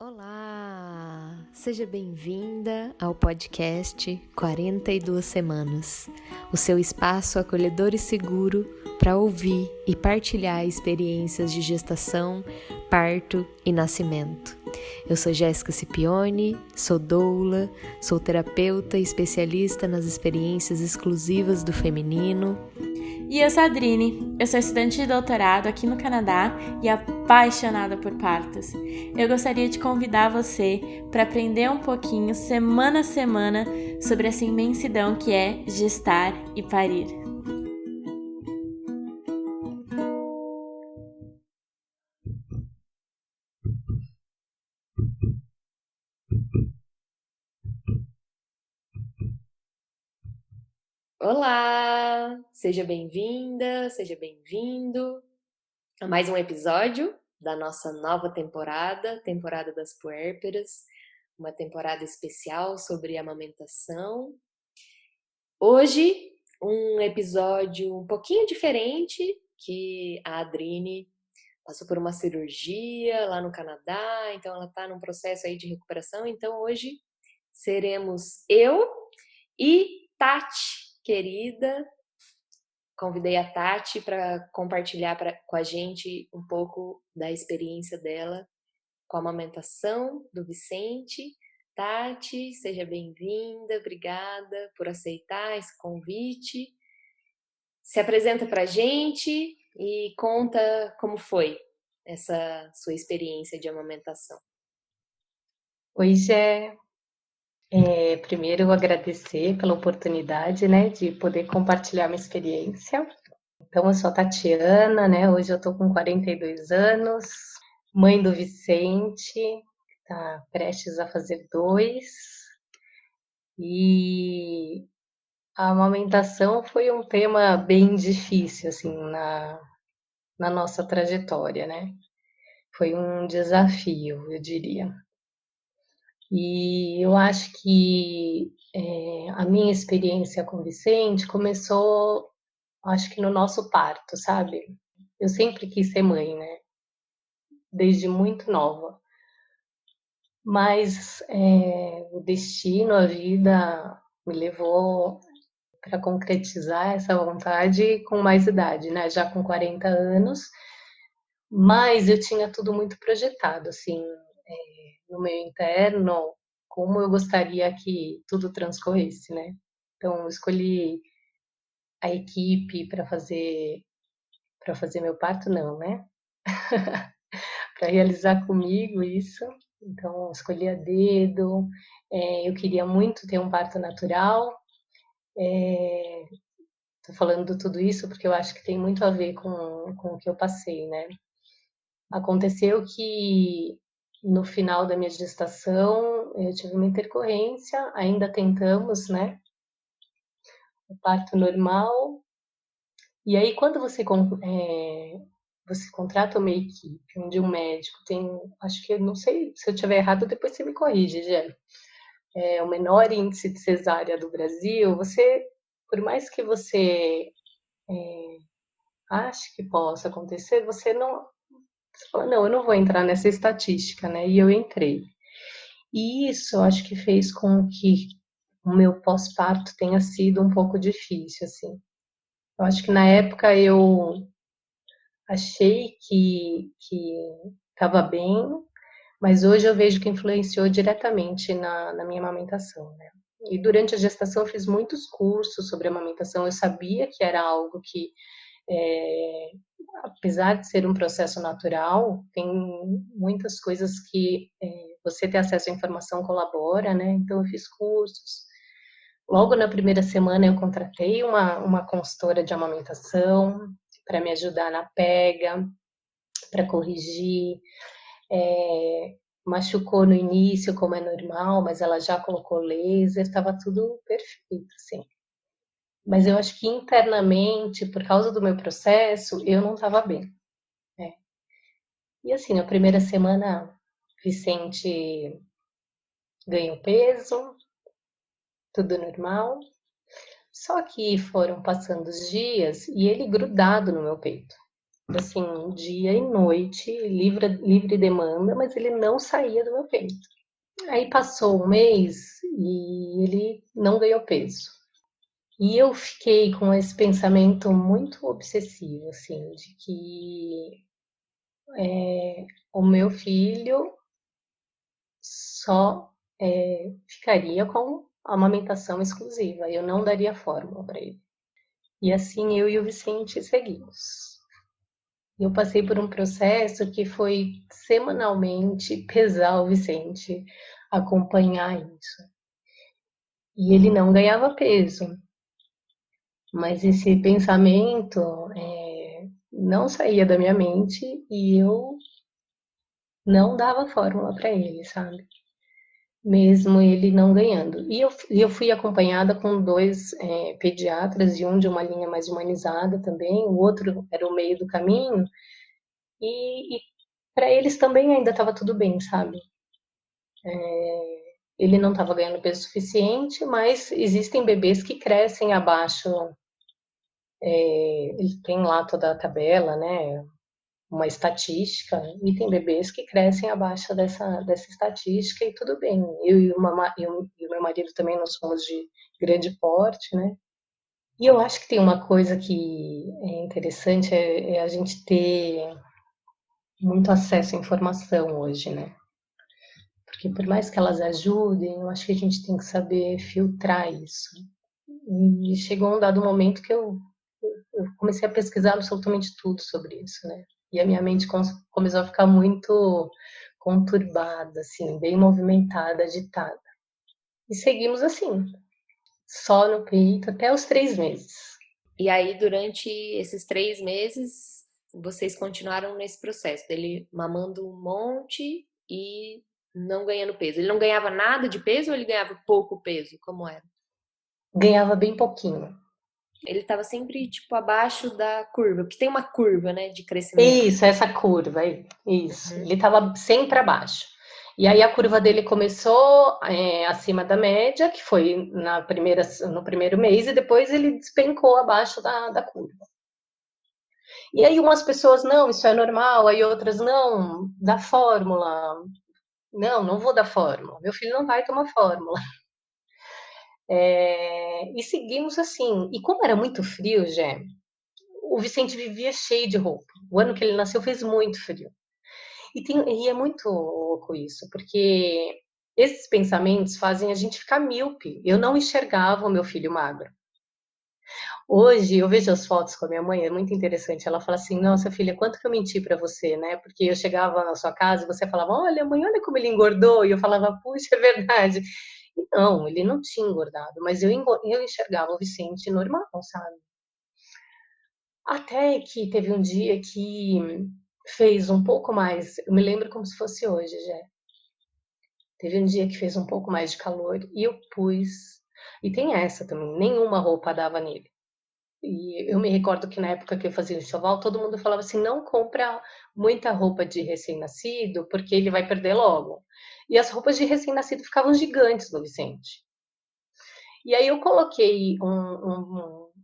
Olá! Seja bem-vinda ao podcast 42 Semanas, o seu espaço acolhedor e seguro para ouvir e partilhar experiências de gestação, parto e nascimento. Eu sou Jéssica Scipione, sou doula, sou terapeuta e especialista nas experiências exclusivas do feminino. E eu sou a Adrine, eu sou estudante de doutorado aqui no Canadá e apaixonada por partos. Eu gostaria de convidar você para aprender um pouquinho, semana a semana, sobre essa imensidão que é gestar e parir. Olá! Seja bem-vinda, seja bem-vindo a mais um episódio da nossa nova temporada, Temporada das Puérperas, uma temporada especial sobre amamentação. Hoje, um episódio um pouquinho diferente, que a Adrine passou por uma cirurgia lá no Canadá, então ela está num processo aí de recuperação, então hoje seremos eu e Tati, querida. Convidei a Tati para compartilhar com a gente um pouco da experiência dela com a amamentação do Vicente. Tati, seja bem-vinda, obrigada por aceitar esse convite. Se apresenta para a gente e conta como foi essa sua experiência de amamentação. Oi, Gé. Primeiro eu agradecer pela oportunidade, né, de poder compartilhar minha experiência. Então, eu sou a Tatiana, né, hoje eu tô com 42 anos, mãe do Vicente, que tá prestes a fazer 2, e a amamentação foi um tema bem difícil, assim, na nossa trajetória, né, foi um desafio, eu diria. E eu acho que a minha experiência com o Vicente começou, acho que no nosso parto, sabe? Eu sempre quis ser mãe, né? Desde muito nova. Mas o destino, a vida me levou para concretizar essa vontade com mais idade, né? Já com 40 anos. Mas eu tinha tudo muito projetado, assim, no meu interno, como eu gostaria que tudo transcorresse, né? Então, eu escolhi a equipe para fazer meu parto, não, né? Para realizar comigo isso. Então, eu escolhi a dedo. Eu queria muito ter um parto natural. Tô falando tudo isso porque eu acho que tem muito a ver com o que eu passei, né? Aconteceu que no final da minha gestação eu tive uma intercorrência, ainda tentamos, né? O parto normal. E aí, quando você contrata uma equipe onde um médico tem, acho que eu não sei se eu estiver errado, depois você me corrige, Gê. O menor índice de cesárea do Brasil, você, por mais que você ache que possa acontecer, você fala, não, eu não vou entrar nessa estatística, né? E eu entrei. E isso, eu acho que fez com que o meu pós-parto tenha sido um pouco difícil, assim. Eu acho que na época eu achei que estava bem, mas hoje eu vejo que influenciou diretamente na minha amamentação, né? E durante a gestação eu fiz muitos cursos sobre amamentação. Eu sabia que era algo que, apesar de ser um processo natural, tem muitas coisas que você ter acesso à informação colabora, né? Então eu fiz cursos. Logo na primeira semana eu contratei uma consultora de amamentação para me ajudar na pega, para corrigir. Machucou no início, como é normal, mas ela já colocou laser, estava tudo perfeito, assim. Mas eu acho que internamente, por causa do meu processo, eu não estava bem, né? E assim, na primeira semana, Vicente ganhou peso, tudo normal. Só que foram passando os dias e ele grudado no meu peito. assim, dia e noite, livre demanda, mas ele não saía do meu peito. Aí passou um mês e ele não ganhou peso. E eu fiquei com esse pensamento muito obsessivo, assim, de que o meu filho só ficaria com a amamentação exclusiva, eu não daria fórmula para ele. E assim eu e o Vicente seguimos. Eu passei por um processo que foi semanalmente pesar o Vicente, acompanhar isso. E ele não ganhava peso, mas esse pensamento não saía da minha mente e eu não dava fórmula para ele, sabe? Mesmo ele não ganhando. E eu fui acompanhada com dois pediatras, e um de uma linha mais humanizada também, o outro era o meio do caminho, e para eles também ainda estava tudo bem, sabe? Ele não estava ganhando peso suficiente, mas existem bebês que crescem abaixo. Ele tem lá toda a tabela, né? Uma estatística, e tem bebês que crescem abaixo dessa estatística e tudo bem. E o meu marido também não somos de grande porte, né? E eu acho que tem uma coisa que é interessante, é a gente ter muito acesso à informação hoje, né? Porque por mais que elas ajudem, eu acho que a gente tem que saber filtrar isso. E chegou um dado momento que eu comecei a pesquisar absolutamente tudo sobre isso, né? E a minha mente começou a ficar muito conturbada, assim, bem movimentada, agitada. E seguimos assim, só no peito até os 3 meses. E aí, durante esses 3 meses, vocês continuaram nesse processo dele mamando um monte e não ganhando peso. Ele não ganhava nada de peso ou ele ganhava pouco peso? Como era? Ganhava bem pouquinho. Ele estava sempre, tipo, abaixo da curva, porque tem uma curva, né, de crescimento. Isso, essa curva aí. Isso. Uhum. Ele estava sempre abaixo. E aí a curva dele começou acima da média, que foi no primeiro mês, e depois ele despencou abaixo da curva. E aí umas pessoas, não, isso é normal, aí outras, não, dá fórmula. Não, não vou dar fórmula. Meu filho não vai tomar fórmula. E seguimos assim. E como era muito frio, Gé, o Vicente vivia cheio de roupa. O ano que ele nasceu fez muito frio. E é muito louco isso, porque esses pensamentos fazem a gente ficar míope. Eu não enxergava o meu filho magro. Hoje eu vejo as fotos com a minha mãe, é muito interessante. Ela fala assim: Nossa, filha, quanto que eu menti para você, né? Porque eu chegava na sua casa e você falava: Olha, mãe, olha como ele engordou. E eu falava: Puxa, é verdade. E não, ele não tinha engordado, mas eu enxergava o Vicente normal, sabe? Até que teve um dia que fez um pouco mais, eu me lembro como se fosse hoje, já. Teve um dia que fez um pouco mais de calor e eu pus. E tem essa também, nenhuma roupa dava nele. E eu me recordo que na época que eu fazia o enxoval, todo mundo falava assim: não compra muita roupa de recém-nascido, porque ele vai perder logo. E as roupas de recém-nascido ficavam gigantes no Vicente. E aí eu coloquei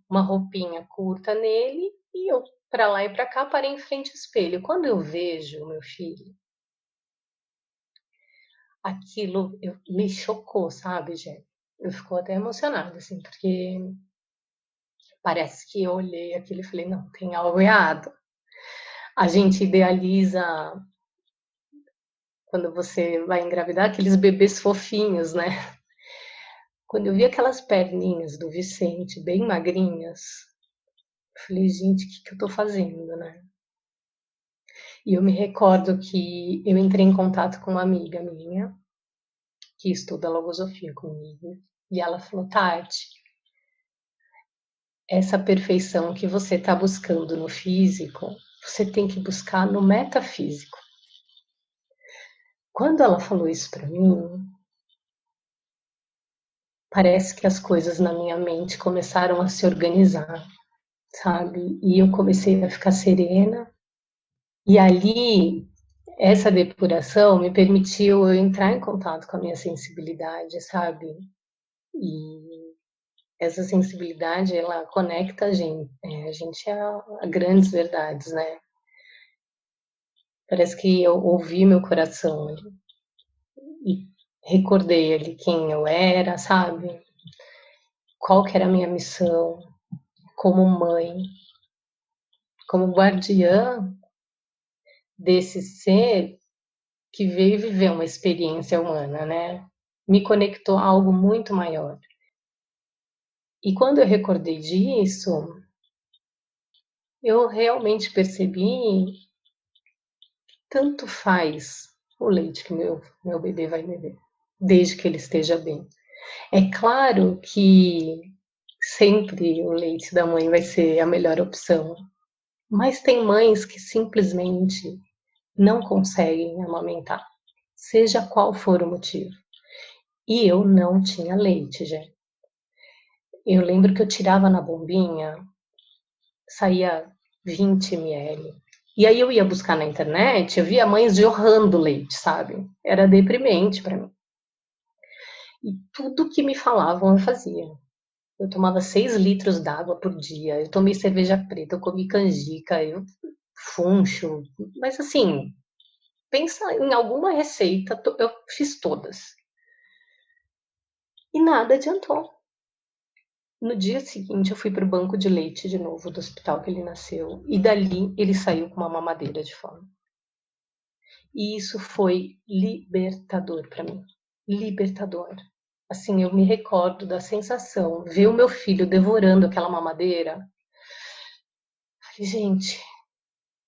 uma roupinha curta nele e eu, para lá e para cá, parei em frente ao espelho. Quando eu vejo o meu filho, aquilo me chocou, sabe, gente? Eu fico até emocionada, assim, porque parece que eu olhei aquilo e falei: não, tem algo errado. A gente idealiza, quando você vai engravidar, aqueles bebês fofinhos, né? Quando eu vi aquelas perninhas do Vicente, bem magrinhas, eu falei: gente, o que eu tô fazendo, né? E eu me recordo que eu entrei em contato com uma amiga minha, que estuda logosofia comigo, e ela falou: Tati, essa perfeição que você está buscando no físico, você tem que buscar no metafísico. Quando ela falou isso para mim, parece que as coisas na minha mente começaram a se organizar, sabe? E eu comecei a ficar serena. E ali, essa depuração me permitiu eu entrar em contato com a minha sensibilidade, sabe? E essa sensibilidade, ela conecta a gente a grandes verdades, né? Parece que eu ouvi meu coração ali e recordei ali quem eu era, sabe? Qual que era a minha missão como mãe, como guardiã desse ser que veio viver uma experiência humana, né? Me conectou a algo muito maior. E quando eu recordei disso, eu realmente percebi que tanto faz o leite que meu bebê vai beber, desde que ele esteja bem. É claro que sempre o leite da mãe vai ser a melhor opção, mas tem mães que simplesmente não conseguem amamentar, seja qual for o motivo. E eu não tinha leite, gente. Eu lembro que eu tirava na bombinha, saía 20 ml. E aí eu ia buscar na internet, eu via mães jorrando leite, sabe? Era deprimente para mim. E tudo que me falavam eu fazia. Eu tomava 6 litros d'água por dia, eu tomei cerveja preta, eu comi canjica, eu funcho. Mas assim, pensa em alguma receita, eu fiz todas. E nada adiantou. No dia seguinte, eu fui para o banco de leite de novo do hospital que ele nasceu. E dali ele saiu com uma mamadeira de fora. E isso foi libertador para mim. Libertador. Assim, eu me recordo da sensação, ver o meu filho devorando aquela mamadeira. Falei, gente,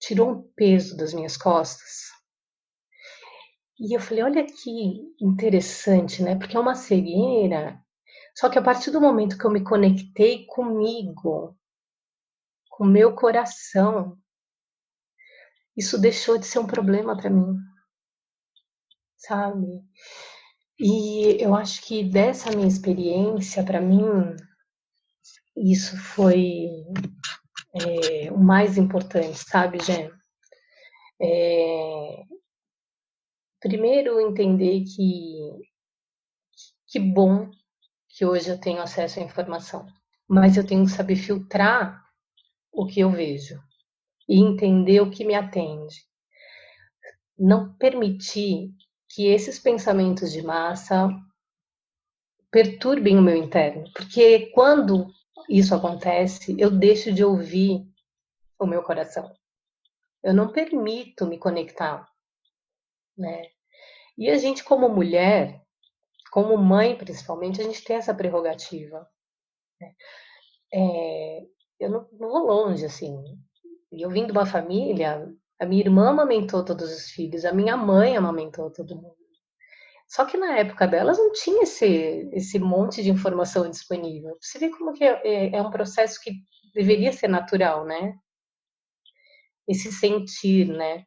tirou um peso das minhas costas. E eu falei, olha que interessante, né? Porque é uma cegueira. Só que a partir do momento que eu me conectei comigo, com o meu coração, isso deixou de ser um problema para mim, sabe? E eu acho que dessa minha experiência, para mim, isso foi o mais importante, sabe, Gê? Primeiro, entender que bom que hoje eu tenho acesso à informação, mas eu tenho que saber filtrar o que eu vejo e entender o que me atende. Não permitir que esses pensamentos de massa perturbem o meu interno, porque quando isso acontece, eu deixo de ouvir o meu coração. Eu não permito me conectar, né? E a gente, como mulher, como mãe principalmente, a gente tem essa prerrogativa. Né? Eu não vou longe, assim. Eu vim de uma família, a minha irmã amamentou todos os filhos, a minha mãe amamentou todo mundo. Só que na época delas não tinha esse monte de informação disponível. Você vê como que é um processo que deveria ser natural, né? Esse sentir, né?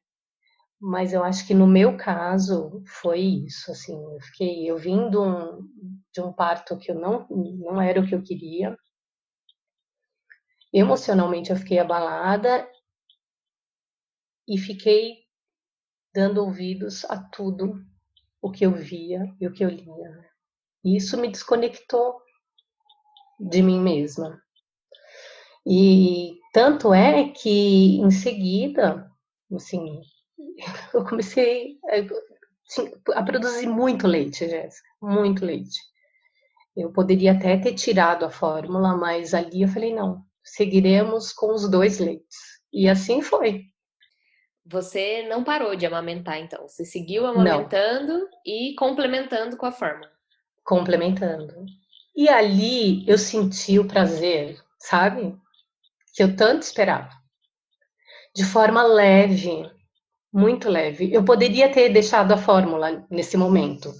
Mas eu acho que no meu caso foi isso, assim, eu vim de um parto que eu não era o que eu queria. Emocionalmente eu fiquei abalada e fiquei dando ouvidos a tudo o que eu via e o que eu lia. E isso me desconectou de mim mesma. E tanto é que em seguida, assim, eu comecei a produzir muito leite, Jéssica, muito leite. Eu poderia até ter tirado a fórmula, mas ali eu falei, não, seguiremos com os 2 leites. E assim foi. Você não parou de amamentar, então. Você seguiu Não, amamentando e complementando com a fórmula. complementando. E ali eu senti o prazer, sabe? Que eu tanto esperava. De forma leve, muito leve. Eu poderia ter deixado a fórmula nesse momento,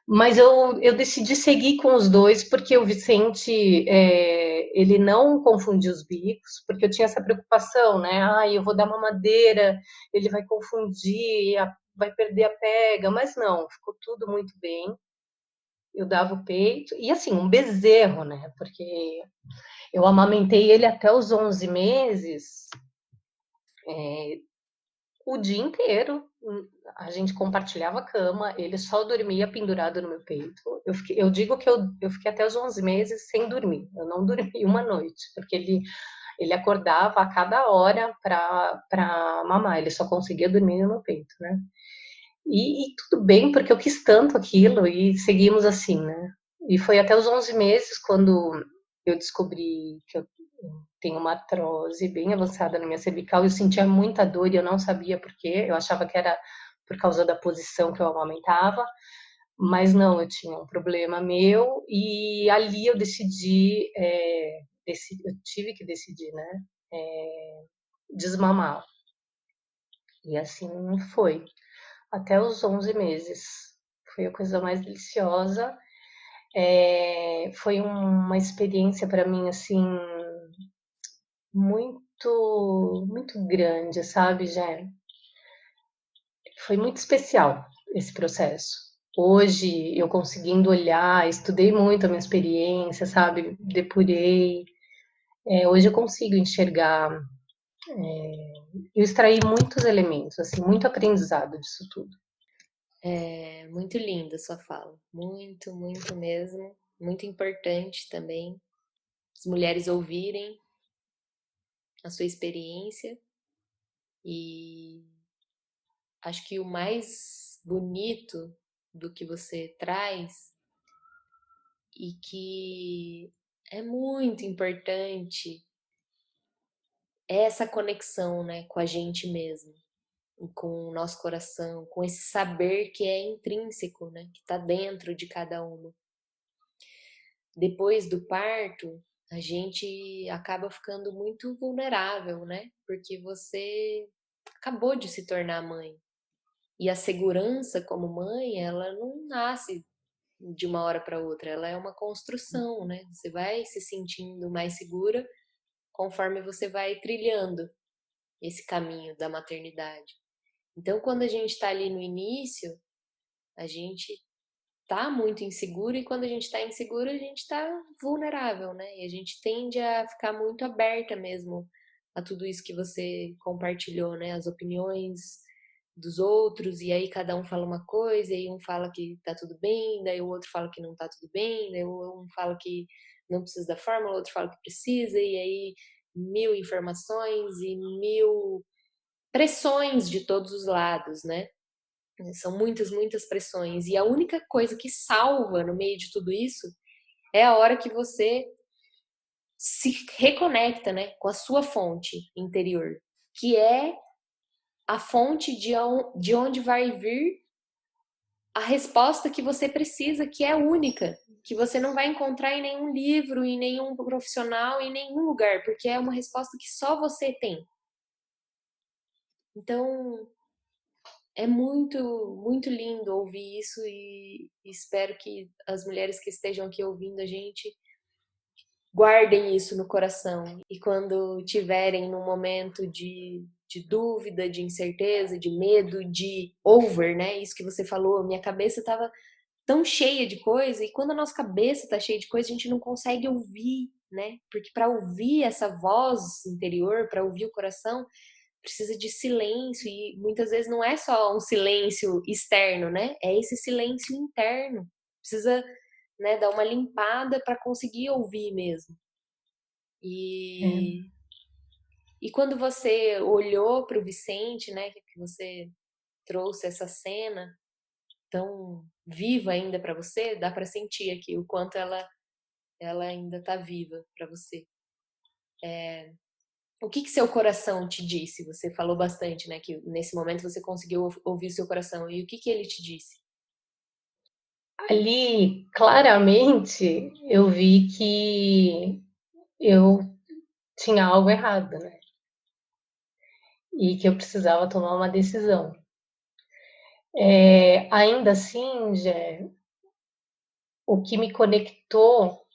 mas eu decidi seguir com os 2 porque o Vicente, ele não confundiu os bicos, porque eu tinha essa preocupação, né? Eu vou dar mamadeira, ele vai confundir, vai perder a pega, mas não, ficou tudo muito bem. Eu dava o peito, e assim, um bezerro, né? Porque eu amamentei ele até os 11 meses, o dia inteiro. A gente compartilhava a cama, ele só dormia pendurado no meu peito. Eu digo que eu fiquei até os 11 meses sem dormir. Eu não dormi uma noite, porque Ele acordava a cada hora para mamar, ele só conseguia dormir no meu peito, né? E tudo bem, porque eu quis tanto aquilo e seguimos assim, né? E foi até os 11 meses quando eu descobri que eu tenho uma artrose bem avançada na minha cervical. Eu sentia muita dor e eu não sabia por quê. Eu achava que era por causa da posição que eu amamentava, mas não, eu tinha um problema meu e ali eu decidi, eu tive que decidir, né? Desmamar. E assim foi. Até os 11 meses. Foi a coisa mais deliciosa. Foi uma experiência para mim, assim, muito, muito grande, sabe, Jé? Foi muito especial esse processo. Hoje, eu conseguindo olhar, estudei muito a minha experiência, sabe? Depurei. Hoje eu consigo enxergar, eu extraí muitos elementos, assim, muito aprendizado disso tudo. É muito linda a sua fala. Muito, muito mesmo. Muito importante também as mulheres ouvirem a sua experiência. E acho que o mais bonito do que você traz e que é muito importante é essa conexão, né, com a gente mesmo, com o nosso coração, com esse saber que é intrínseco, né, que está dentro de cada uma. Depois do parto, a gente acaba ficando muito vulnerável, né? Porque você acabou de se tornar mãe. E a segurança como mãe, ela não nasce de uma hora para outra, ela é uma construção, né? Você vai se sentindo mais segura conforme você vai trilhando esse caminho da maternidade. Então, quando a gente está ali no início, a gente tá muito inseguro e quando a gente tá inseguro, a gente tá vulnerável, né? E a gente tende a ficar muito aberta mesmo a tudo isso que você compartilhou, né? As opiniões dos outros, e aí cada um fala uma coisa, e aí um fala que tá tudo bem, daí o outro fala que não tá tudo bem, daí um fala que não precisa da fórmula, o outro fala que precisa, e aí mil informações e mil pressões de todos os lados, né? São muitas, muitas pressões. E a única coisa que salva no meio de tudo isso é a hora que você se reconecta, né, com a sua fonte interior, que é a fonte de onde vai vir a resposta que você precisa, que é única, que você não vai encontrar em nenhum livro, em nenhum profissional, em nenhum lugar, porque é uma resposta que só você tem. Então, é muito, muito lindo ouvir isso e espero que as mulheres que estejam aqui ouvindo a gente guardem isso no coração e quando tiverem num momento de dúvida, de incerteza, de medo, de over, né? Isso que você falou, minha cabeça estava tão cheia de coisa e quando a nossa cabeça está cheia de coisa, a gente não consegue ouvir, né? Porque para ouvir essa voz interior, para ouvir o coração, precisa de silêncio e muitas vezes não é só um silêncio externo, né? É esse silêncio interno. Precisa, né, dar uma limpada para conseguir ouvir mesmo. É. E quando você olhou para o Vicente, né, que você trouxe essa cena tão viva ainda para você, dá para sentir aqui o quanto ela ainda está viva para você. O que seu coração te disse? Você falou bastante, né? Que nesse momento você conseguiu ouvir o seu coração. E o que ele te disse? Ali, claramente, eu vi que eu tinha algo errado, né? E que eu precisava tomar uma decisão. Ainda assim, Jé, o que me conectou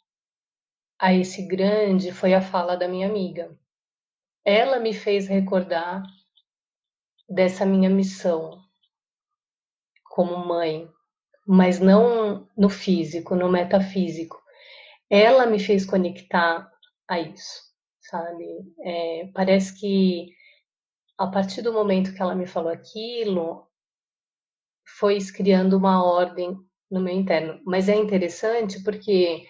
a esse grande foi a fala da minha amiga. Ela me fez recordar dessa minha missão como mãe, mas não no físico, no metafísico. Ela me fez conectar a isso, sabe? Parece que a partir do momento que ela me falou aquilo, foi criando uma ordem no meu interno. Mas é interessante porque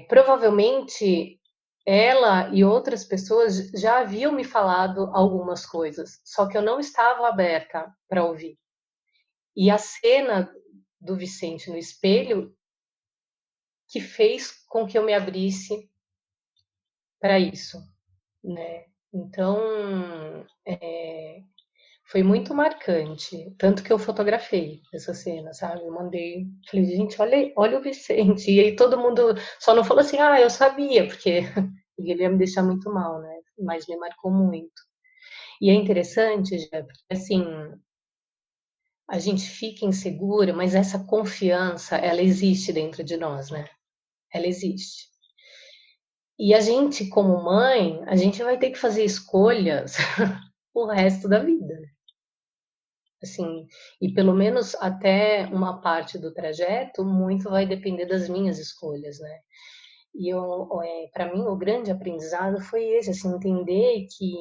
provavelmente ela e outras pessoas já haviam me falado algumas coisas, só que eu não estava aberta para ouvir. E a cena do Vicente no espelho que fez com que eu me abrisse para isso, né? Então, foi muito marcante, tanto que eu fotografei essa cena, sabe? Eu mandei, falei, gente, olha o Vicente. E aí todo mundo só não falou assim, eu sabia, porque ele ia me deixar muito mal, né? Mas me marcou muito. E é interessante, já, porque assim, a gente fica insegura, mas essa confiança, ela existe dentro de nós, né? Ela existe. E a gente, como mãe, a gente vai ter que fazer escolhas o resto da vida. Assim, e pelo menos até uma parte do trajeto, muito vai depender das minhas escolhas, né? E para mim, o grande aprendizado foi esse, assim, entender que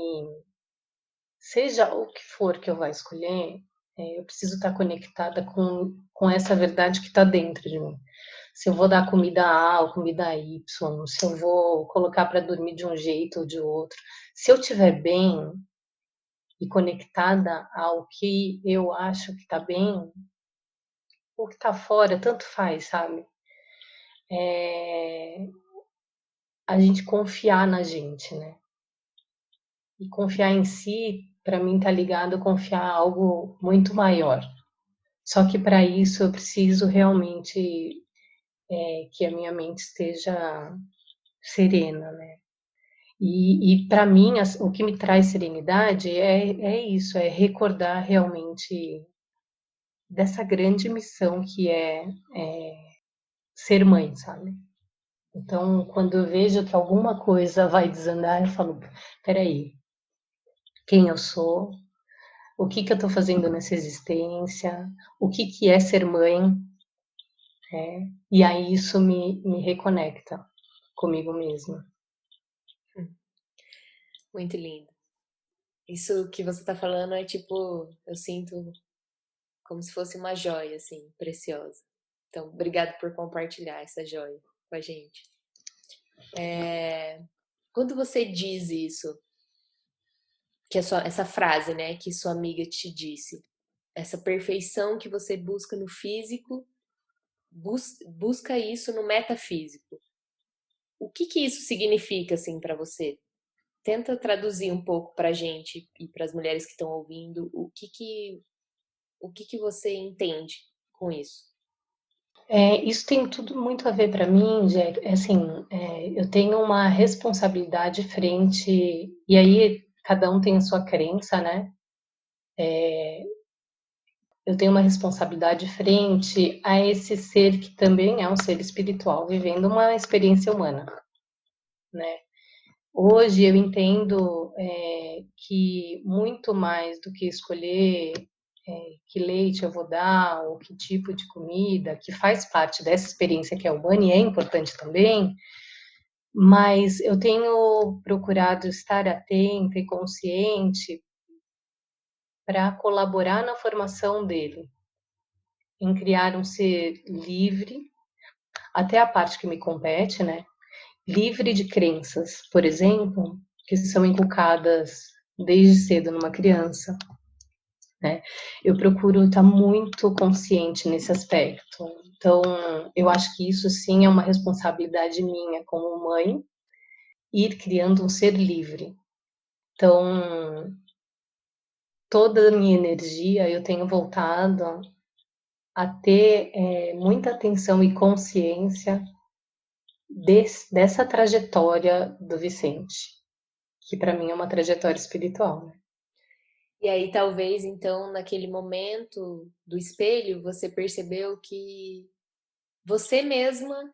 seja o que for que eu vá escolher, eu preciso estar conectada com essa verdade que está dentro de mim. Se eu vou dar comida A ou comida Y, se eu vou colocar para dormir de um jeito ou de outro. Se eu estiver bem e conectada ao que eu acho que está bem, o que está fora, tanto faz, sabe? É a gente confiar na gente, né? E confiar em si, para mim, tá ligado a confiar em algo muito maior. Só que para isso eu preciso realmente que a minha mente esteja serena, né? E para mim, o que me traz serenidade é isso, é recordar realmente dessa grande missão que é ser mãe, sabe? Então, quando eu vejo que alguma coisa vai desandar, eu falo, peraí, quem eu sou? O que que eu estou fazendo nessa existência? O que que é ser mãe? E aí isso me reconecta comigo mesma. Muito lindo. Isso que você tá falando é tipo, eu sinto como se fosse uma joia, assim, preciosa. Então, obrigado por compartilhar essa joia com a gente. Quando você diz isso, que essa frase, né, que sua amiga te disse, essa perfeição que você busca no físico, busca isso no metafísico. O que que isso significa, assim, para você? Tenta traduzir um pouco pra gente e para as mulheres que estão ouvindo, o que que você entende com isso? Isso tem tudo muito a ver para mim, Jack. Assim, eu tenho uma responsabilidade frente, e aí cada um tem a sua crença, né? Eu tenho uma responsabilidade frente a esse ser que também é um ser espiritual, vivendo uma experiência humana, né? Hoje eu entendo que muito mais do que escolher que leite eu vou dar ou que tipo de comida, que faz parte dessa experiência que é humana e é importante também, mas eu tenho procurado estar atenta e consciente para colaborar na formação dele, em criar um ser livre, até a parte que me compete, né? Livre de crenças, por exemplo, que são inculcadas desde cedo numa criança, né? Eu procuro estar muito consciente nesse aspecto. Então, eu acho que isso sim é uma responsabilidade minha como mãe, ir criando um ser livre. Então, toda a minha energia eu tenho voltado a ter muita atenção e consciência dessa trajetória do Vicente, que para mim é uma trajetória espiritual, né? E aí, talvez, então, naquele momento do espelho, você percebeu que você mesma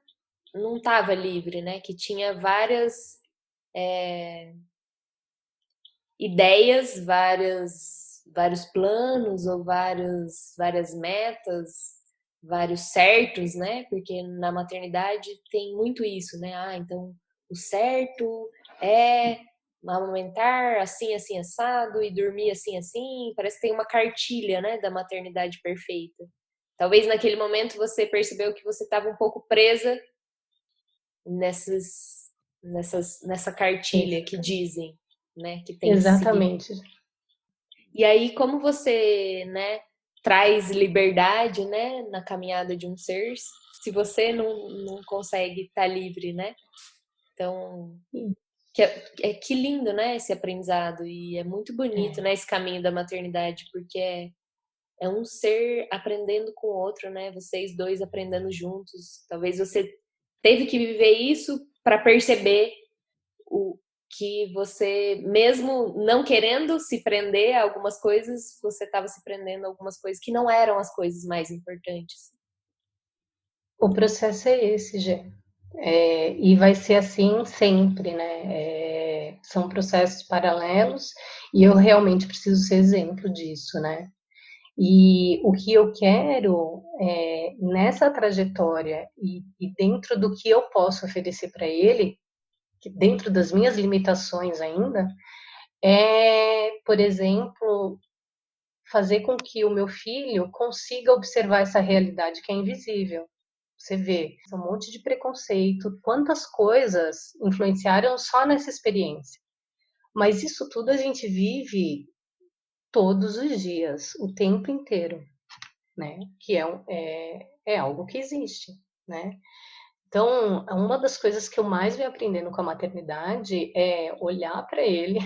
não estava livre, né? Que tinha várias ideias, vários planos ou várias metas, vários certos, né? Porque na maternidade tem muito isso, né? Então o certo é amamentar assim, assim, assado e dormir assim, assim. Parece que tem uma cartilha, né, da maternidade perfeita. Talvez naquele momento você percebeu que você estava um pouco presa nessas nessa cartilha que dizem, né, que tem que seguir. Exatamente. E aí, como você, né, traz liberdade, né, na caminhada de um ser, se você não consegue estar livre, né? Então, que lindo, né, esse aprendizado. E é muito bonito, né, esse caminho da maternidade, porque é um ser aprendendo com o outro, né? Vocês dois aprendendo juntos. Talvez você teve que viver isso para perceber o que você, mesmo não querendo se prender a algumas coisas, você estava se prendendo a algumas coisas que não eram as coisas mais importantes. O processo é esse, Gê. E vai ser assim sempre, né? São processos paralelos e eu realmente preciso ser exemplo disso, né? E o que eu quero nessa trajetória e dentro do que eu posso oferecer para ele, dentro das minhas limitações ainda, por exemplo, fazer com que o meu filho consiga observar essa realidade que é invisível. Você vê, um monte de preconceito, quantas coisas influenciaram só nessa experiência. Mas isso tudo a gente vive todos os dias, o tempo inteiro, né? Que é algo que existe, né? Então, uma das coisas que eu mais venho aprendendo com a maternidade é olhar para ele,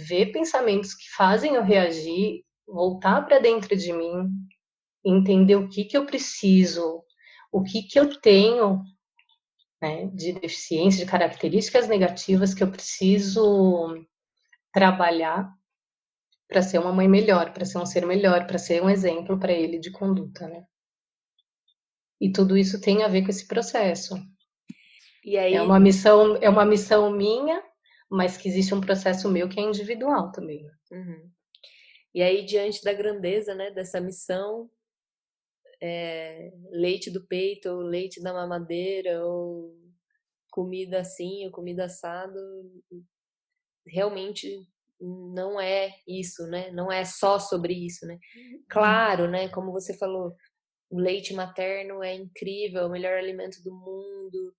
ver pensamentos que fazem eu reagir, voltar para dentro de mim, entender o que eu preciso, o que eu tenho, né, de deficiência, de características negativas que eu preciso trabalhar para ser uma mãe melhor, para ser um ser melhor, para ser um exemplo para ele de conduta, né? E tudo isso tem a ver com esse processo. E aí... É uma missão minha, mas que existe um processo meu que é individual também. Uhum. E aí, diante da grandeza, né, dessa missão, leite do peito, ou leite da mamadeira, ou comida assim, ou comida assado, realmente não é isso, né? Não é só sobre isso, né? Claro, né? Como você falou, o leite materno é incrível, é o melhor alimento do mundo,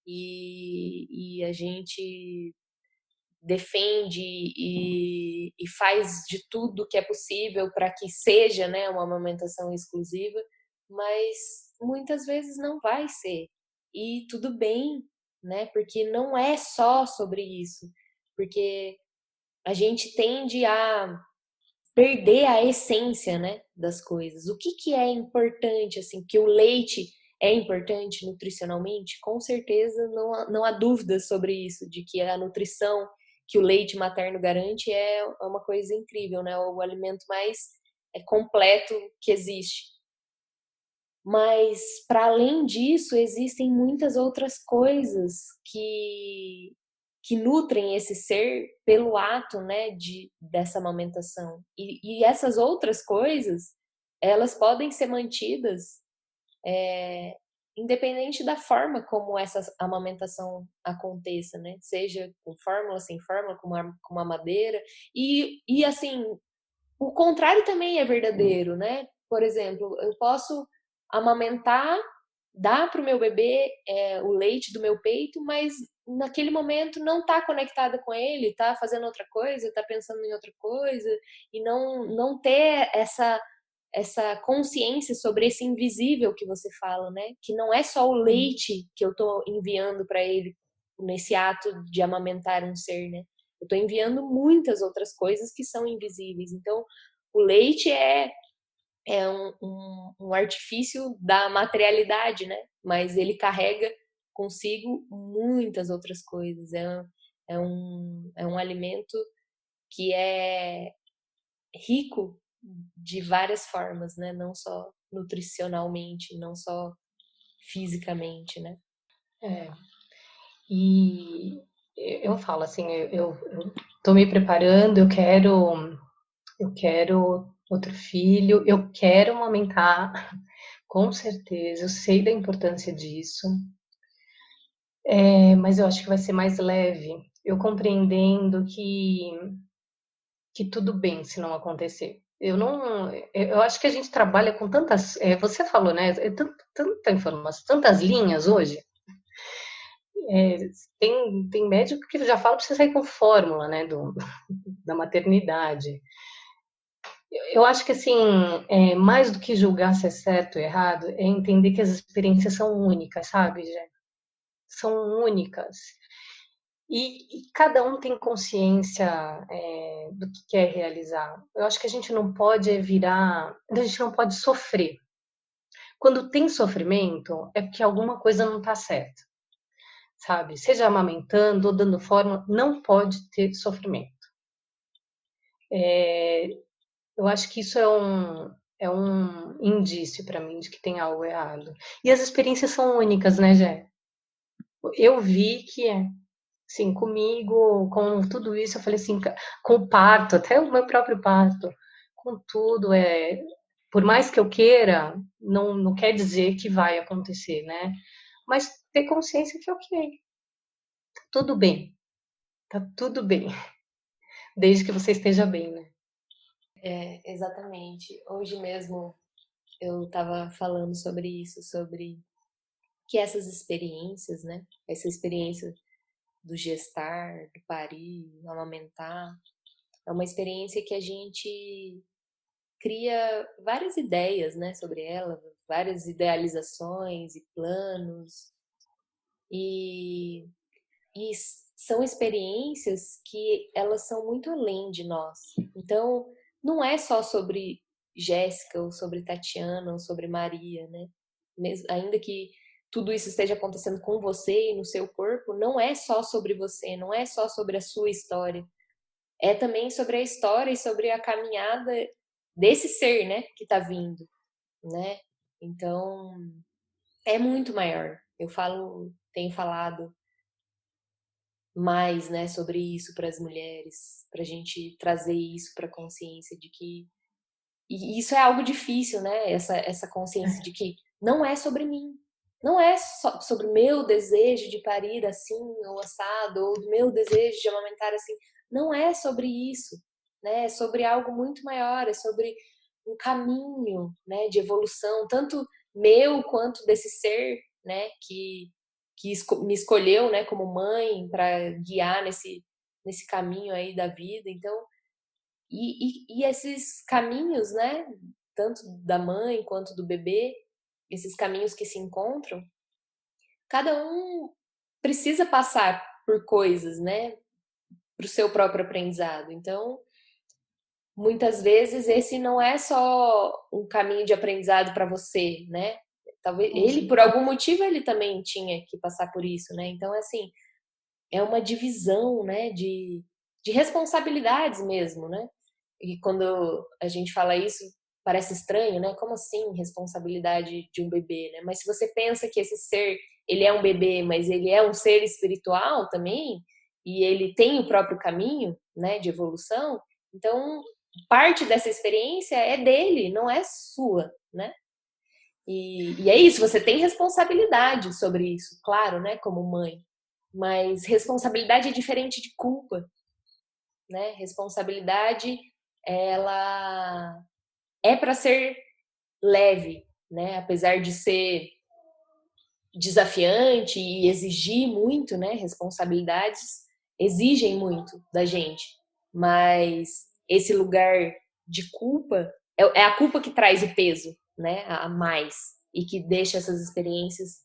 e a gente defende e faz de tudo que é possível para que seja, né, uma amamentação exclusiva, mas muitas vezes não vai ser. E tudo bem, né? Porque não é só sobre isso. Porque a gente tende a perder a essência, né, das coisas. O que é importante, assim, que o leite é importante nutricionalmente? Com certeza não há dúvida sobre isso, de que a nutrição que o leite materno garante é uma coisa incrível, né? O alimento mais completo que existe. Mas, para além disso, existem muitas outras coisas que nutrem esse ser pelo ato, né, dessa amamentação. E essas outras coisas, elas podem ser mantidas independente da forma como essa amamentação aconteça, né? Seja com fórmula, sem fórmula, com uma madeira. E assim, o contrário também é verdadeiro, né? Por exemplo, eu posso amamentar, dar para o meu bebê o leite do meu peito, mas naquele momento não está conectada com ele, está fazendo outra coisa, está pensando em outra coisa, e não ter essa consciência sobre esse invisível que você fala, né? Que não é só o leite que eu estou enviando para ele nesse ato de amamentar um ser, né? Eu estou enviando muitas outras coisas que são invisíveis. Então, o leite é um artifício da materialidade, né? Mas ele carrega consigo muitas outras coisas. É um alimento que é rico de várias formas, né? Não só nutricionalmente, não só fisicamente, né? E eu falo assim, eu tô me preparando, eu quero outro filho, eu quero amamentar, com certeza, eu sei da importância disso, mas eu acho que vai ser mais leve, eu compreendendo que tudo bem se não acontecer. Eu acho que a gente trabalha com tantas, você falou, né? Tanta informação, tantas linhas hoje. Tem médico que já fala para você sair com fórmula, né, da maternidade. Eu acho que, assim, mais do que julgar se é certo ou errado, é entender que as experiências são únicas, sabe, Jé? São únicas. E cada um tem consciência, do que quer realizar. Eu acho que a gente não pode a gente não pode sofrer. Quando tem sofrimento, é porque alguma coisa não está certa, sabe? Seja amamentando ou dando forma, não pode ter sofrimento. Eu acho que isso é um indício para mim de que tem algo errado. E as experiências são únicas, né, Jé? Eu vi que sim, comigo, com tudo isso, eu falei assim, com o parto, até o meu próprio parto, com tudo, por mais que eu queira, não quer dizer que vai acontecer, né? Mas ter consciência que, ok, tudo bem, tá tudo bem, desde que você esteja bem, né? Exatamente. Hoje mesmo eu estava falando sobre isso, sobre que essas experiências, né? Essa experiência do gestar, do parir, amamentar, é uma experiência que a gente cria várias ideias, né, sobre ela, várias idealizações e planos, e, e são experiências que elas são muito além de nós. Então, não é só sobre Jéssica, ou sobre Tatiana, ou sobre Maria, né? Ainda que tudo isso esteja acontecendo com você e no seu corpo, não é só sobre você, não é só sobre a sua história. É também sobre a história e sobre a caminhada desse ser, né, que tá vindo, né? Então, é muito maior. Tenho falado mais, né, sobre isso para as mulheres, para a gente trazer isso para a consciência de que e isso é algo difícil, né? Essa consciência de que não é sobre mim, não é só sobre o meu desejo de parir assim ou assado ou do meu desejo de amamentar assim, não é sobre isso, né? É sobre algo muito maior, é sobre um caminho, né, de evolução, tanto meu quanto desse ser, né, que me escolheu, né, como mãe para guiar nesse caminho aí da vida. Então, e esses caminhos, né, tanto da mãe quanto do bebê, esses caminhos que se encontram, cada um precisa passar por coisas, né, para o seu próprio aprendizado. Então, muitas vezes esse não é só um caminho de aprendizado para você, né? Talvez ele, por algum motivo, ele também tinha que passar por isso, né? Então, assim, é uma divisão, né, de responsabilidades mesmo, né? E quando a gente fala isso, parece estranho, né? Como assim responsabilidade de um bebê, né? Mas se você pensa que esse ser, ele é um bebê, mas ele é um ser espiritual também, e ele tem o próprio caminho, né, de evolução, então parte dessa experiência é dele, não é sua, né? E é isso, você tem responsabilidade sobre isso, claro, né, como mãe. Mas responsabilidade é diferente de culpa, né? Responsabilidade, ela é para ser leve, né? Apesar de ser desafiante e exigir muito, né? Responsabilidades exigem muito da gente, mas esse lugar de culpa é a culpa que traz o peso, né? A mais e que deixa essas experiências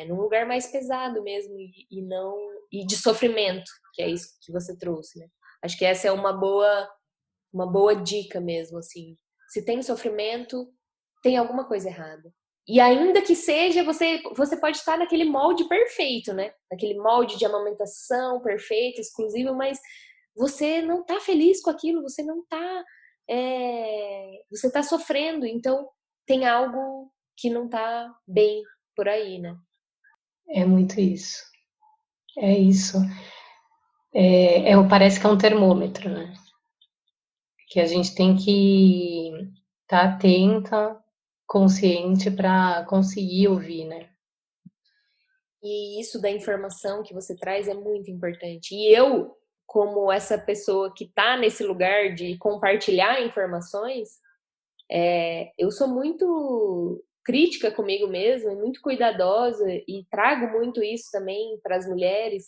num lugar mais pesado mesmo e não e de sofrimento, que é isso que você trouxe, né? Acho que essa é uma boa dica mesmo, assim. Se tem sofrimento, tem alguma coisa errada. E ainda que seja, você pode estar naquele molde perfeito, né? Naquele molde de amamentação perfeito, exclusivo, mas você não tá feliz com aquilo, você não tá. Você tá sofrendo, então tem algo que não tá bem por aí, né? É muito isso. É isso. Parece que é um termômetro, né? Que a gente tem que estar atenta, consciente para conseguir ouvir, né? E isso da informação que você traz é muito importante. E eu, como essa pessoa que está nesse lugar de compartilhar informações, eu sou muito crítica comigo mesma, muito cuidadosa, e trago muito isso também para as mulheres,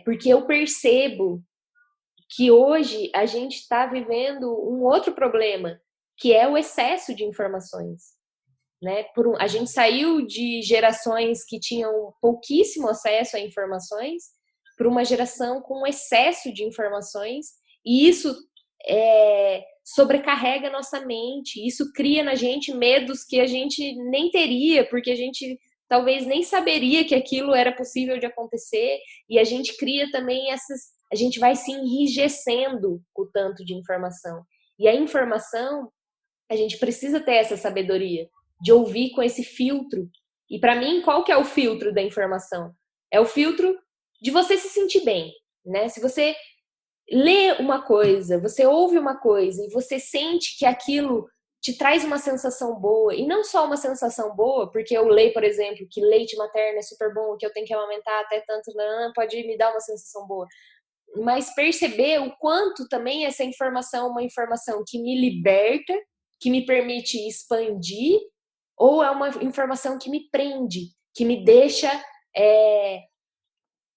porque eu percebo que hoje a gente está vivendo um outro problema, que é o excesso de informações. Né? A gente saiu de gerações que tinham pouquíssimo acesso a informações para uma geração com excesso de informações, e isso sobrecarrega a nossa mente, isso cria na gente medos que a gente nem teria, porque a gente talvez nem saberia que aquilo era possível de acontecer, e a gente cria também a gente vai se enrijecendo com o tanto de informação. E a informação, a gente precisa ter essa sabedoria de ouvir com esse filtro. E para mim, qual que é o filtro da informação? É o filtro de você se sentir bem, né? Se você lê uma coisa, você ouve uma coisa e você sente que aquilo te traz uma sensação boa, e não só uma sensação boa, porque eu leio, por exemplo, que leite materno é super bom, que eu tenho que amamentar até tanto, pode me dar uma sensação boa, mas perceber o quanto também essa informação é uma informação que me liberta, que me permite expandir, ou é uma informação que me prende, que me deixa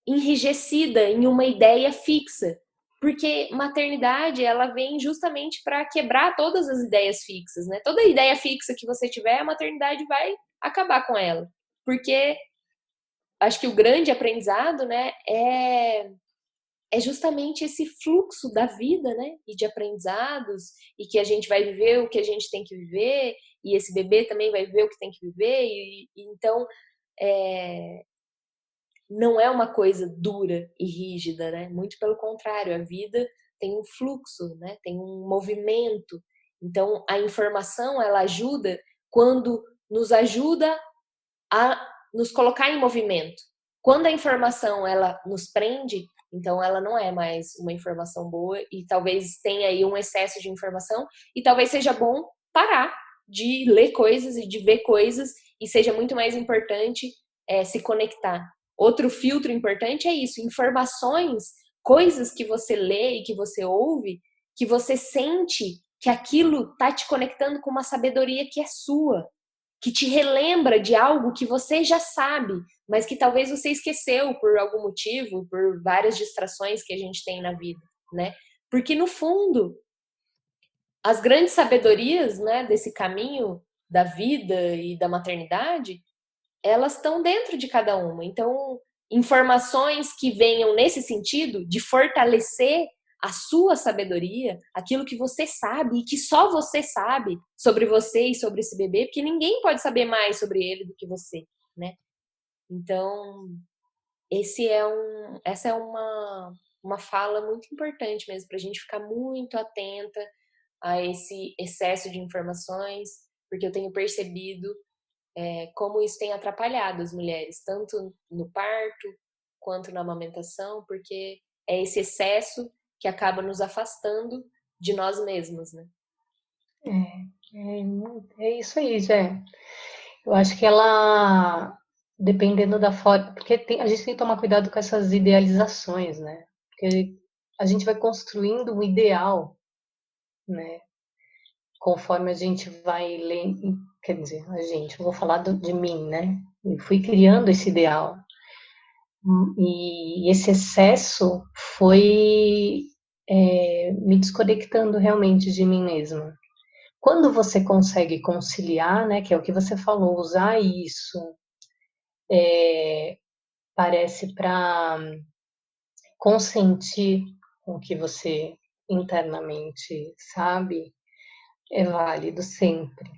enrijecida em uma ideia fixa. Porque maternidade, ela vem justamente para quebrar todas as ideias fixas, né? Toda ideia fixa que você tiver, a maternidade vai acabar com ela. Porque acho que o grande aprendizado, né, é justamente esse fluxo da vida, né? E de aprendizados, e que a gente vai viver o que a gente tem que viver, e esse bebê também vai viver o que tem que viver, e então não é uma coisa dura e rígida, né? Muito pelo contrário, a vida tem um fluxo, né? Tem um movimento. Então, a informação, ela ajuda quando nos ajuda a nos colocar em movimento. Quando a informação, ela nos prende, então ela não é mais uma informação boa, e talvez tenha aí um excesso de informação, e talvez seja bom parar de ler coisas e de ver coisas, e seja muito mais importante se conectar. Outro filtro importante é isso, informações, coisas que você lê e que você ouve, que você sente que aquilo tá te conectando com uma sabedoria que é sua, que te relembra de algo que você já sabe, mas que talvez você esqueceu por algum motivo, por várias distrações que a gente tem na vida, né? Porque no fundo, as grandes sabedorias, né, desse caminho da vida e da maternidade, elas estão dentro de cada uma. Então, informações que venham nesse sentido de fortalecer a sua sabedoria, aquilo que você sabe e que só você sabe sobre você e sobre esse bebê, porque ninguém pode saber mais sobre ele do que você, né? Então, essa é uma fala muito importante mesmo, para a gente ficar muito atenta a esse excesso de informações, porque eu tenho percebido como isso tem atrapalhado as mulheres, tanto no parto quanto na amamentação, porque é esse excesso que acaba nos afastando de nós mesmas, né? É isso aí, Jé. Eu acho que ela, dependendo da forma, porque a gente tem que tomar cuidado com essas idealizações, né? Porque a gente vai construindo um ideal, né? Conforme a gente vai lendo, quer dizer, eu vou falar de mim, né? Eu fui criando esse ideal. E esse excesso foi me desconectando realmente de mim mesma. Quando você consegue conciliar, né, que é o que você falou, usar isso, parece para consentir com o que você internamente sabe, é válido sempre.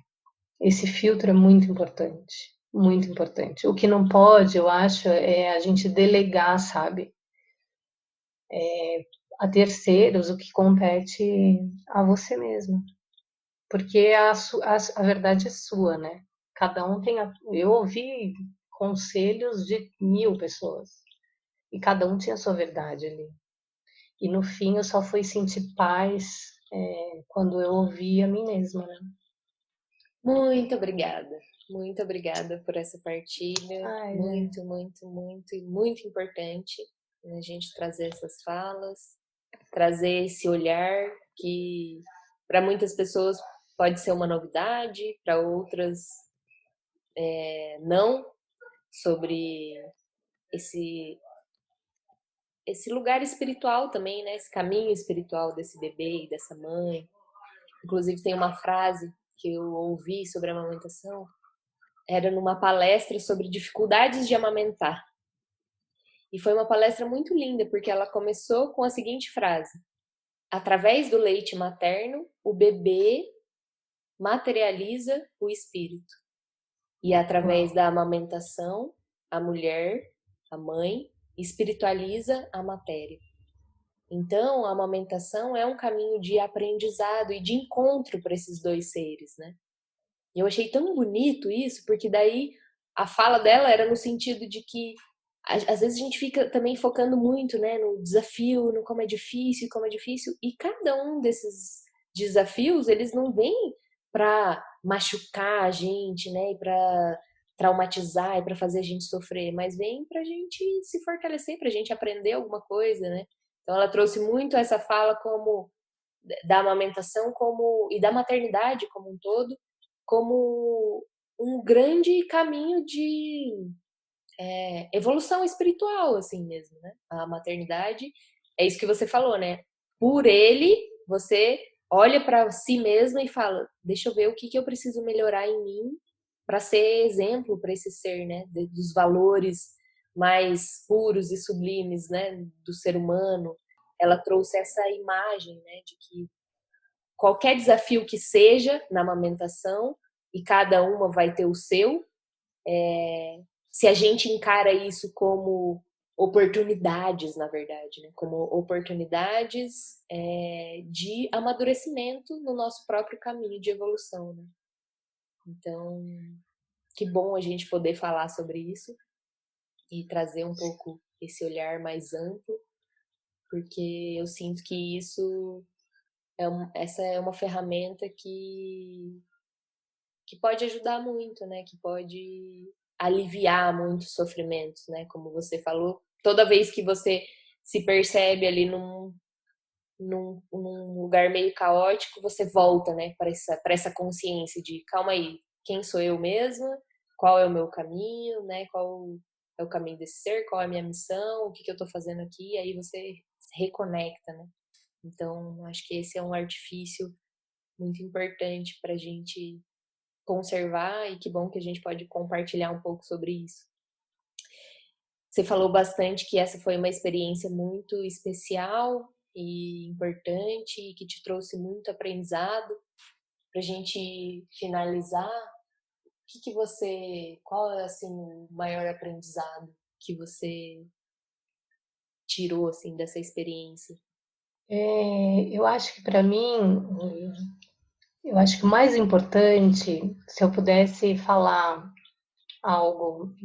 Esse filtro é muito importante, muito importante. O que não pode, eu acho, é a gente delegar, sabe, a terceiros o que compete a você mesmo. Porque a verdade é sua, né? Cada um tem Eu ouvi conselhos de 1000 pessoas e cada um tinha a sua verdade ali. E no fim eu só fui sentir paz quando eu ouvi a mim mesma, né? Muito obrigada por essa partilha. Ai, Muito, muito, muito, muito importante a gente trazer essas falas, trazer esse olhar que para muitas pessoas pode ser uma novidade, para outras não sobre esse lugar espiritual também, né? Esse caminho espiritual desse bebê e dessa mãe. Inclusive tem uma frase que eu ouvi sobre a amamentação, era numa palestra sobre dificuldades de amamentar. E foi uma palestra muito linda, porque ela começou com a seguinte frase: através do leite materno, o bebê materializa o espírito. E através da amamentação, a mulher, a mãe, espiritualiza a matéria. Então, a amamentação é um caminho de aprendizado e de encontro para esses dois seres, né? E eu achei tão bonito isso, porque daí a fala dela era no sentido de que às vezes a gente fica também focando muito, né, no desafio, no como é difícil, e cada um desses desafios, eles não vêm para machucar a gente, né, e para traumatizar e para fazer a gente sofrer, mas vem para a gente se fortalecer, para a gente aprender alguma coisa, né? Então ela trouxe muito essa fala como da amamentação como e da maternidade como um todo, como um grande caminho de evolução espiritual, assim mesmo, né? A maternidade é isso que você falou, né? Por ele, você olha para si mesma e fala: deixa eu ver o que eu preciso melhorar em mim para ser exemplo para esse ser, né? Dos valores mais puros e sublimes, né? Do ser humano. Ela trouxe essa imagem, né? De que qualquer desafio que seja na amamentação, e cada uma vai ter o seu, se a gente encara isso como oportunidades, na verdade, né? Como oportunidades de amadurecimento no nosso próprio caminho de evolução, né? Então, que bom a gente poder falar sobre isso e trazer um pouco esse olhar mais amplo, porque eu sinto que isso essa é uma ferramenta que pode ajudar muito, né? Que pode aliviar muitos sofrimentos, né? Como você falou, toda vez que você se percebe ali num lugar meio caótico, você volta, né? Para essa consciência de calma aí, quem sou eu mesma? Qual é o meu caminho, né? Qual é o caminho desse ser? Qual é a minha missão? O que eu estou fazendo aqui? E aí você se reconecta, né? Então, acho que esse é um artifício muito importante para a gente conservar, e que bom que a gente pode compartilhar um pouco sobre isso. Você falou bastante que essa foi uma experiência muito especial e importante e que te trouxe muito aprendizado. Para a gente finalizar, qual é assim o maior aprendizado que você tirou assim dessa experiência? Eu acho que para mim, eu acho que o mais importante, se eu pudesse falar algo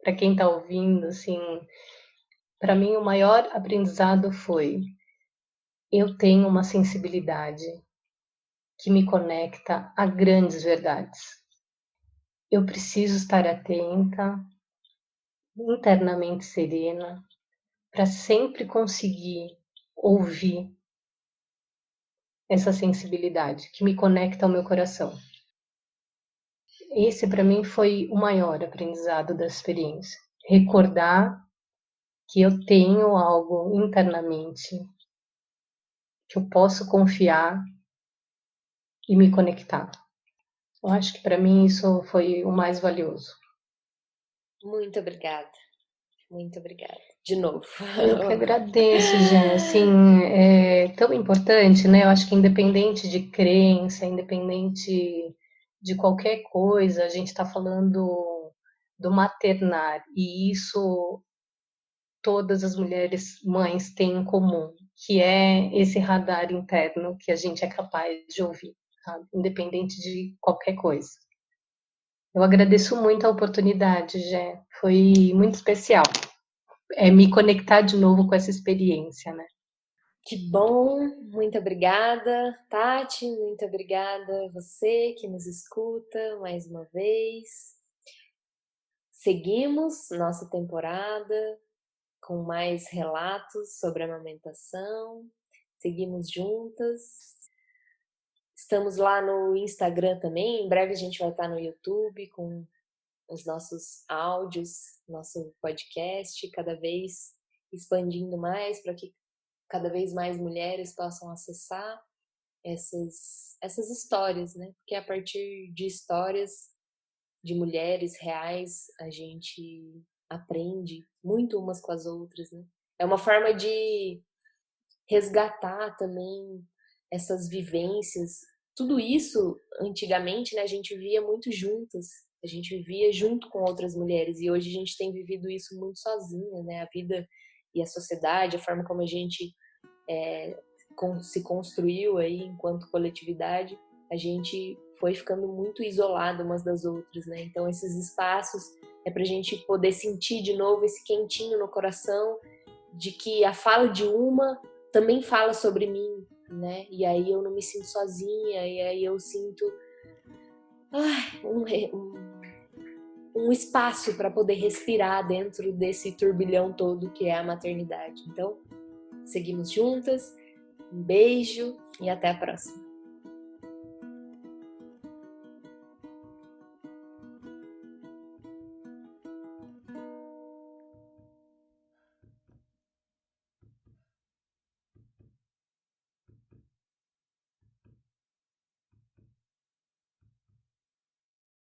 para quem está ouvindo, assim, para mim o maior aprendizado foi: eu tenho uma sensibilidade que me conecta a grandes verdades. Eu preciso estar atenta, internamente serena, para sempre conseguir ouvir essa sensibilidade que me conecta ao meu coração. Esse para mim foi o maior aprendizado da experiência. Recordar que eu tenho algo internamente que eu posso confiar e me conectar. Eu acho que para mim isso foi o mais valioso. Muito obrigada. Muito obrigada. De novo. Eu que agradeço, Jé. Assim, é tão importante, né? Eu acho que independente de crença, independente de qualquer coisa, a gente está falando do maternar. E isso todas as mulheres mães têm em comum, que é esse radar interno que a gente é capaz de ouvir, sabe? Independente de qualquer coisa. Eu agradeço muito a oportunidade, Jé. Foi muito especial. Me conectar de novo com essa experiência, né? Que bom, muito obrigada, Tati, muito obrigada a você que nos escuta mais uma vez. Seguimos nossa temporada com mais relatos sobre a amamentação. Seguimos juntas. Estamos lá no Instagram também. Em breve a gente vai estar no YouTube com os nossos áudios, nosso podcast, cada vez expandindo mais para que cada vez mais mulheres possam acessar essas histórias, né? Porque a partir de histórias de mulheres reais a gente aprende muito umas com as outras, né? É uma forma de resgatar também essas vivências. Tudo isso, antigamente, né, a gente via muito juntas, a gente vivia junto com outras mulheres, e hoje a gente tem vivido isso muito sozinha, né? A vida e a sociedade, a forma como a gente se construiu aí enquanto coletividade, a gente foi ficando muito isolada umas das outras, né? Então esses espaços é pra gente poder sentir de novo esse quentinho no coração de que a fala de uma também fala sobre mim, né? E aí eu não me sinto sozinha, e aí eu sinto um espaço para poder respirar dentro desse turbilhão todo que é a maternidade. Então, seguimos juntas, um beijo e até a próxima.